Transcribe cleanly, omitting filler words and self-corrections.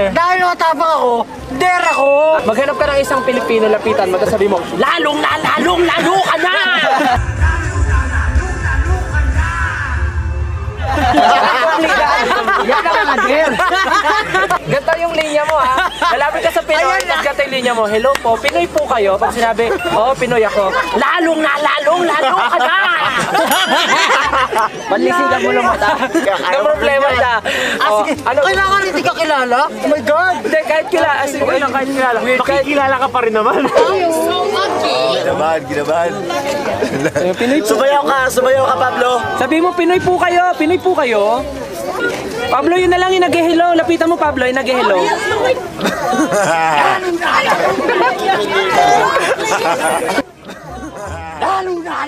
Dahil matapang ako, dare ako. Maghanap ka ng isang Pilipino, lapitan mo, tapos sabi mo, lalo ka na! Yan ang mga dare. Ganito yung linya mo ha. Lalapit ka sa Pinoy, tapos ganito yung linya mo. Hello po, Pinoy po kayo. Pag sinabi, oo, Pinoy ako. Lalo ka na! Panlisigan mo lang mata. No problema siya. Ano? Kailangan hindi ka kilala? Oh my God! Hindi, kahit kilala. Kahit kilala. Makikilala ka pa rin naman. Ginabahan. Pinoy po. Sumayaw ka, Pablo. Sabi mo, Pinoy po kayo. Pablo, yun na lang yung nag-hello. Lapitan mo, Pablo, yung nag-hello. Lalo na!